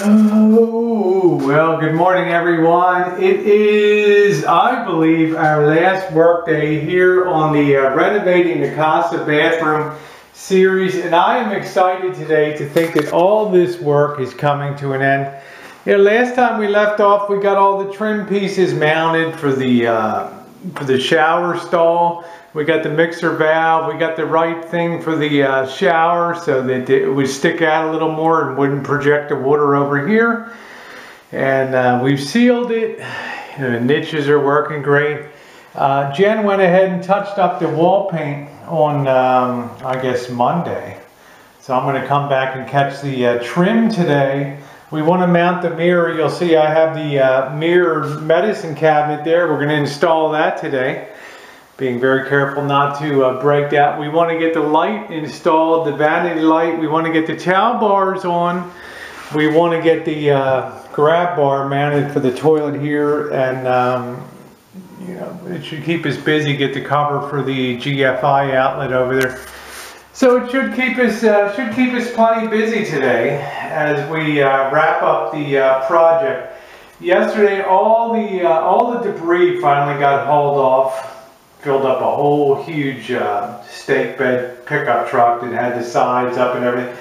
Oh, well, good morning, everyone. It is, I believe, our last work day here on the Renovating the Casa bathroom series, and I am excited today to think that all this work is coming to an end. You know, last time we left off, we got all the trim pieces mounted for the shower stall. We got the mixer valve, we got the right thing for the shower so that it would stick out a little more and wouldn't project the water over here. And we've sealed it. The niches are working great. Jen went ahead and touched up the wall paint on, I guess, Monday. So I'm going to come back and catch the trim today. We want to mount the mirror. You'll see I have the mirror medicine cabinet there. We're going to install that today. Being very careful not to break that. We want to get the light installed, the vanity light. We want to get the towel bars on. We want to get the grab bar mounted for the toilet here, and you know, it should keep us busy. Get the cover for the GFI outlet over there. So it should keep us plenty busy today as we wrap up the project. Yesterday, all the debris finally got hauled off. Filled up a whole huge stake bed pickup truck that had the sides up and everything.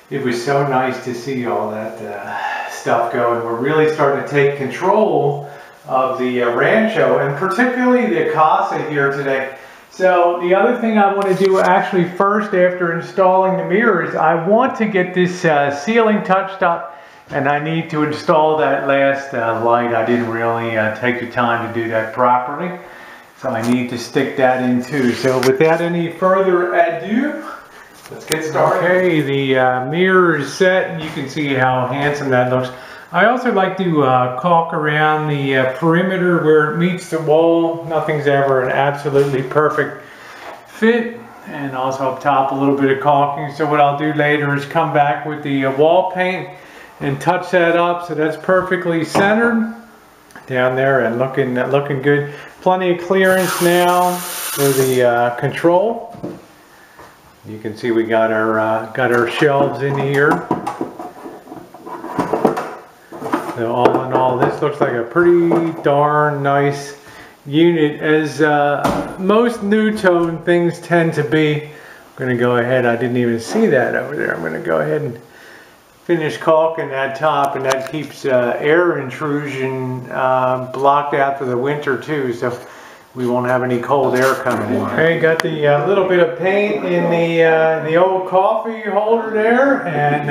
It was so nice to see all that stuff go, and we're really starting to take control of the rancho, and particularly the casa here today. So the other thing I want to do actually first after installing the mirrors, I want to get this ceiling touched up, and I need to install that last light. I didn't really take the time to do that properly. So I need to stick that in too. So without any further ado, let's get started. Okay, the mirror is set, and you can see how handsome that looks. I also like to caulk around the perimeter where it meets the wall. Nothing's ever an absolutely perfect fit. And also up top a little bit of caulking. So what I'll do later is come back with the wall paint and touch that up so that's perfectly centered down there and looking good. Plenty of clearance now for the control. You can see we got our shelves in here. So all in all, this looks like a pretty darn nice unit, as most new-tone things tend to be. I'm going to go ahead. I didn't even see that over there. I'm going to go ahead and finish caulking that top, and that keeps air intrusion blocked out for the winter too, so we won't have any cold air coming in. Okay, got the little bit of paint in the old coffee holder there, and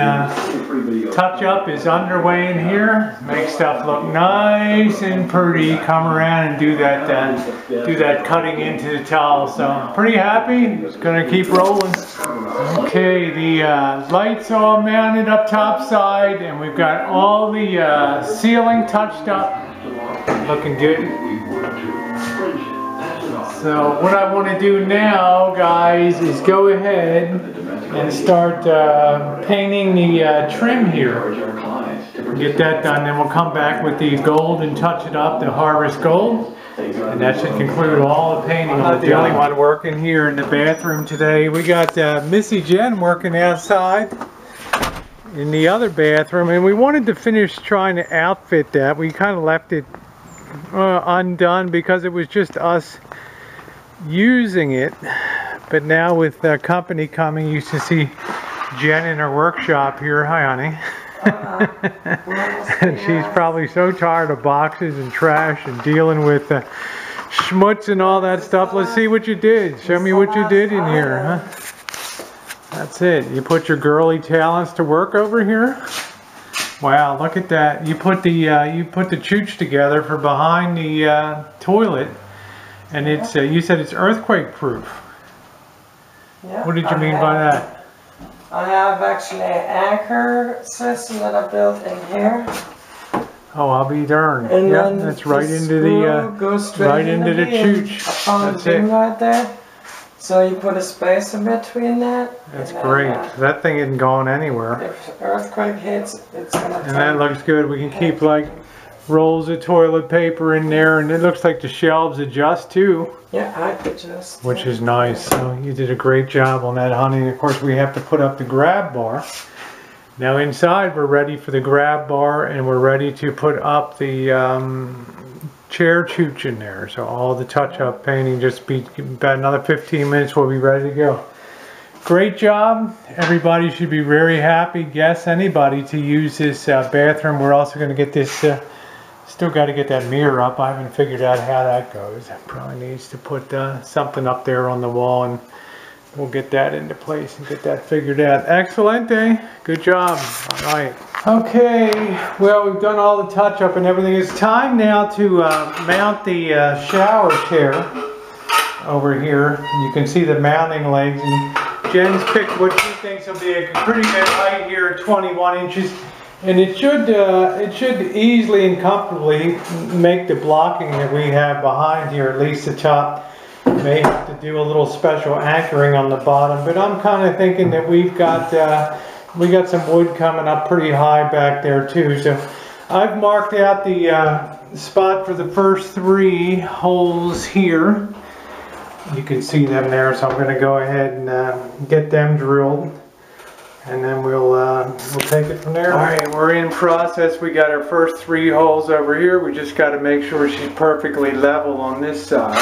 touch up is underway in here. Make stuff look nice and pretty. Come around and do that cutting into the towel. So pretty happy. It's gonna keep rolling. Okay, the lights all mounted up top side, and we've got all the ceiling touched up. Looking good. So what I want to do now, guys, is go ahead and start painting the trim here. Get that done, then we'll come back with the gold and touch it up, the harvest gold. And that should conclude all the painting. I'm not the only one working here in the bathroom today. We got Missy Jen working outside in the other bathroom, and we wanted to finish trying to outfit that. We kind of left it undone because it was just us using it, but now with the company coming, you should see Jen in her workshop here. Hi, honey. And she's probably so tired of boxes and trash and dealing with schmutz and all that stuff. Let's see what you did. Show me what you did in here, huh? That's it. You put your girly talents to work over here. Wow, look at that. You put the chooch together for behind the toilet. And it's, you said it's earthquake proof. Yeah, what did you mean by that? I have actually an anchor system that I built in here. Oh, I'll be darned. And yeah, that's right into the right into the chooch. That's it. Right there. So you put a space in between that. That's great. That thing isn't going anywhere. If earthquake hits, it's gonna. And that looks good. We can keep like rolls of toilet paper in there, and it looks like the shelves adjust too. Yeah, I adjust. Which is nice. So you did a great job on that, honey. And of course, we have to put up the grab bar. Now inside we're ready for the grab bar, and we're ready to put up the chair chooch in there. So all the touch-up painting, just be about another 15 minutes, we'll be ready to go. Great job. Everybody should be very happy. Guess anybody to use this bathroom. We're also going to get this, still got to get that mirror up. I haven't figured out how that goes. Probably needs to put something up there on the wall, and we'll get that into place and get that figured out. Excelente. Good job. All right. Okay, well, we've done all the touch-up and everything. It's time now to mount the shower chair over here. You can see the mounting legs, and Jen's picked what she thinks will be a pretty good height here at 21 inches. And it should easily and comfortably make the blocking that we have behind here, at least the top. May have to do a little special anchoring on the bottom, but I'm kind of thinking that we got some wood coming up pretty high back there too. So I've marked out the spot for the first 3 holes here. You can see them there, so I'm going to go ahead and get them drilled, and then we'll take it from there. All right, we're in process. We got our first 3 holes over here. We just got to make sure she's perfectly level on this side.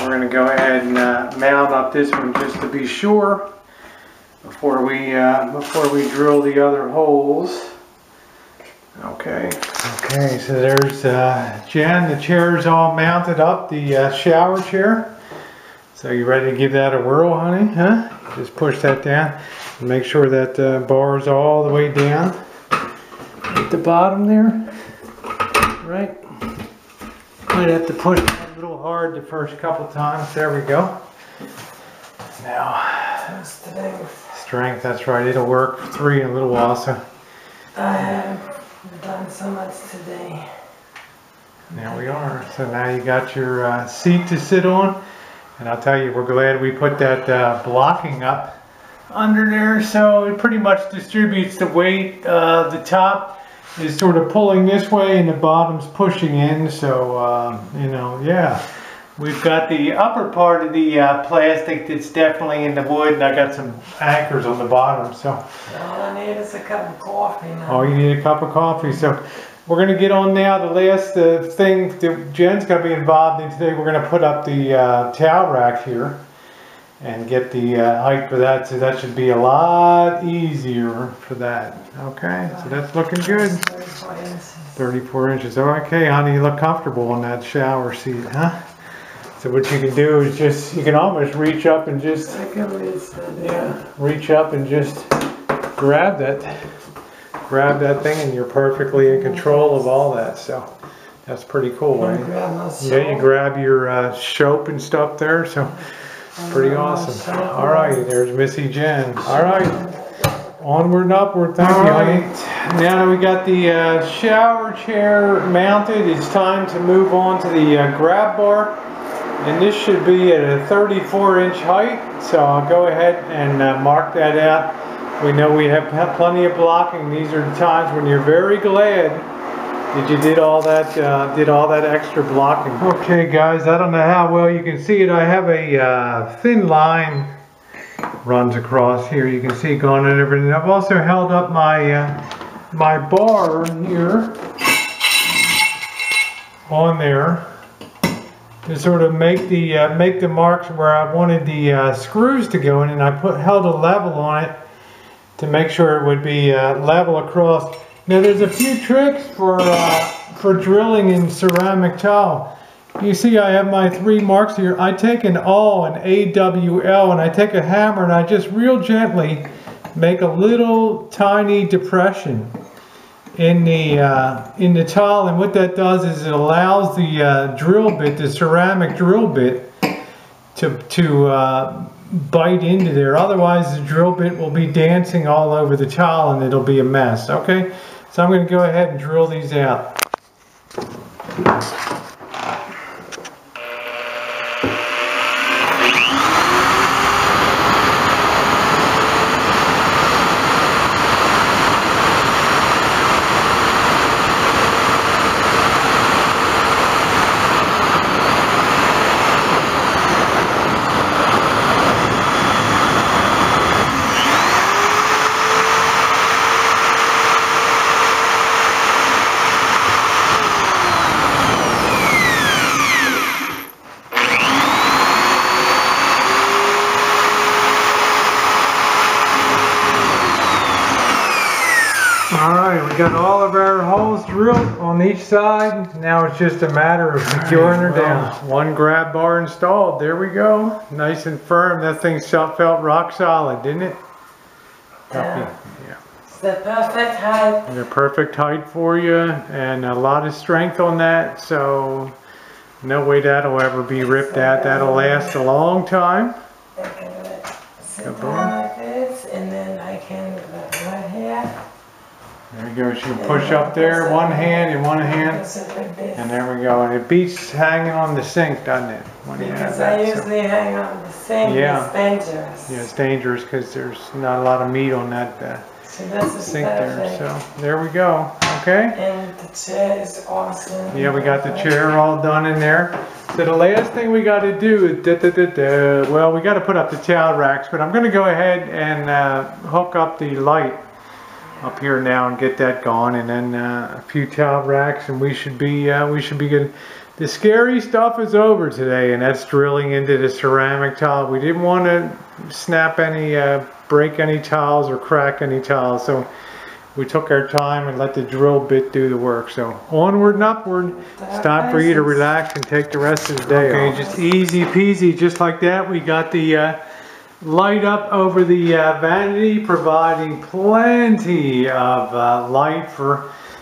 We're going to go ahead and mount up this one just to be sure before we drill the other holes. Okay, so there's Jen. The chair's all mounted up, the shower chair. So you ready to give that a whirl, honey? Huh? Just push that down and make sure that bar is all the way down at the bottom there. Right. Might have to push a little hard the first couple times. There we go. Now, strength. That's right. It'll work for 3 in a little while. So I haven't done so much today. There we are. So now you got your seat to sit on. And I'll tell you, we're glad we put that blocking up under there, so it pretty much distributes the weight. The top is sort of pulling this way and the bottom's pushing in, so you know, yeah. We've got the upper part of the plastic that's definitely in the wood, and I got some anchors on the bottom. So all I need is a cup of coffee now. Oh, you need a cup of coffee. So we're going to get on now. The last thing that Jen's going to be involved in today, we're going to put up the towel rack here and get the height for that. So that should be a lot easier for that. Okay, so that's looking good. 34 inches. 34 inches. Okay, honey, you look comfortable on that shower seat, huh? So what you can do is just, you can almost reach up and just, reach up and just grab that thing, and you're perfectly in control of all that. So that's pretty cool, right? Yeah, you grab your soap and stuff there, so pretty awesome. All right, there's Missy Jen. All right, onward and upward. Thank you, honey. Now that we got the shower chair mounted, it's time to move on to the grab bar. And this should be at a 34-inch height, so I'll go ahead and mark that out. We know we have plenty of blocking. These are the times when you're very glad that you did all that extra blocking. Okay, guys, I don't know how well you can see it. I have a thin line runs across here. You can see going and everything. I've also held up my my bar here on there to sort of make the marks where I wanted the screws to go in, and I held a level on it to make sure it would be level across. Now there's a few tricks for drilling in ceramic tile. You see I have my 3 marks here. I take an awl, an AWL, and I take a hammer and I just real gently make a little tiny depression in the tile, and what that does is it allows the drill bit, the ceramic drill bit, to bite into there. Otherwise the drill bit will be dancing all over the tile and it'll be a mess. Okay, so I'm going to go ahead and drill these out. Alright, we got all of our holes drilled on each side. Now it's just a matter of securing her down. One grab bar installed. There we go. Nice and firm. That thing felt rock solid, didn't it? Yeah. It's the perfect height. The perfect height for you, and a lot of strength on that, so no way that'll ever be ripped out. That'll last a long time. Sit down like this, and then I can right here. There you go. She can push up there, one hand and one hand, and there we go. And it beats hanging on the sink, doesn't it? Because I usually hang on the sink. Yeah. It's dangerous. Yeah, it's dangerous because there's not a lot of meat on that sink there. So there we go. Okay. And the chair is awesome. Yeah, we got the chair all done in there. So the last thing we got to do is, well, we got to put up the towel racks, but I'm going to go ahead and hook up the light up here now and get that going, and then a few towel racks, and we should be good. The scary stuff is over today, and that's drilling into the ceramic tile. We didn't want to snap any, break any tiles or crack any tiles, so we took our time and let the drill bit do the work. So onward and upward. It's time for you to relax and take the rest of the day off. Just easy peasy, just like that. We got the light up over the vanity, providing plenty of light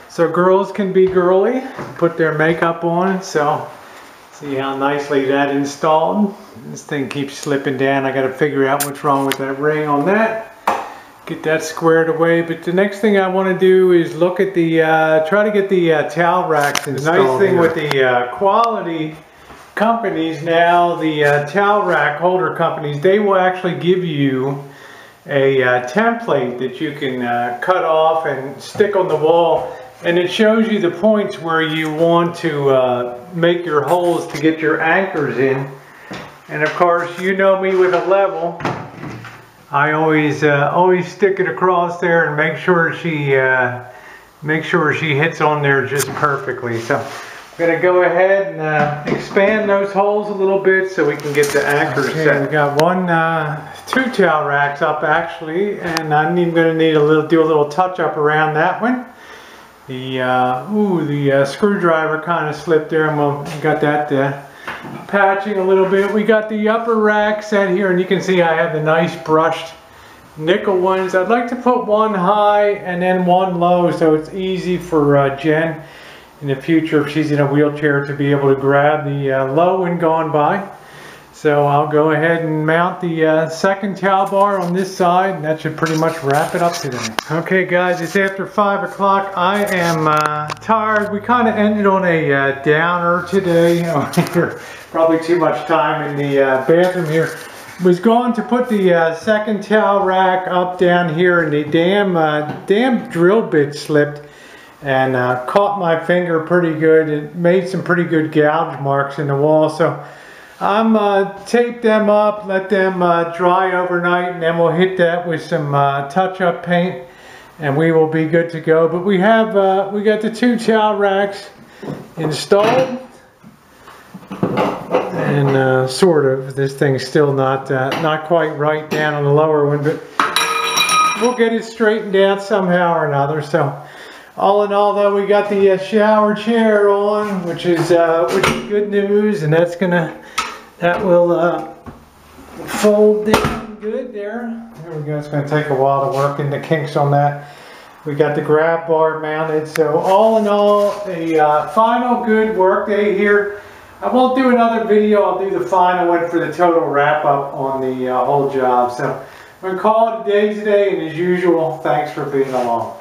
so girls can be girly, put their makeup on. So see how nicely that installed. This thing keeps slipping down. I got to figure out what's wrong with that ring on that, get that squared away. But the next thing I want to do is look at the try to get the towel racks installed. The nice thing with the quality companies now, the towel rack holder companies, they will actually give you a template that you can cut off and stick on the wall, and it shows you the points where you want to make your holes to get your anchors in. And of course, you know me with a level, I always stick it across there and make sure she hits on there just perfectly. So I'm going to go ahead and expand those holes a little bit so we can get the anchors set. We got two towel racks up actually, and I'm even going to need do a little touch up around that one. The screwdriver kind of slipped there, and we got that patching a little bit. We got the upper rack set here, and you can see I have the nice brushed nickel ones. I'd like to put one high and then one low, so it's easy for Jen in the future, if she's in a wheelchair, to be able to grab the low one going by. So I'll go ahead and mount the second towel bar on this side, and that should pretty much wrap it up today. Okay guys, it's after 5 o'clock. I am tired. We kind of ended on a downer today. Probably too much time in the bathroom here. Was going to put the second towel rack up down here, and the damn drill bit slipped and caught my finger pretty good. It made some pretty good gouge marks in the wall, so I'm tape them up, let them dry overnight, and then we'll hit that with some touch-up paint, and we will be good to go. But we have we got the two towel racks installed, and sort of. This thing's still not quite right down on the lower one, but we'll get it straightened out somehow or another. So all in all, though, we got the shower chair on, which is good news, and that will fold down good there. There we go. It's going to take a while to work in the kinks on that. We got the grab bar mounted. So all in all, a final good work day here. I won't do another video. I'll do the final one for the total wrap up on the whole job. So I'm going to call it a day today, and as usual, thanks for being along.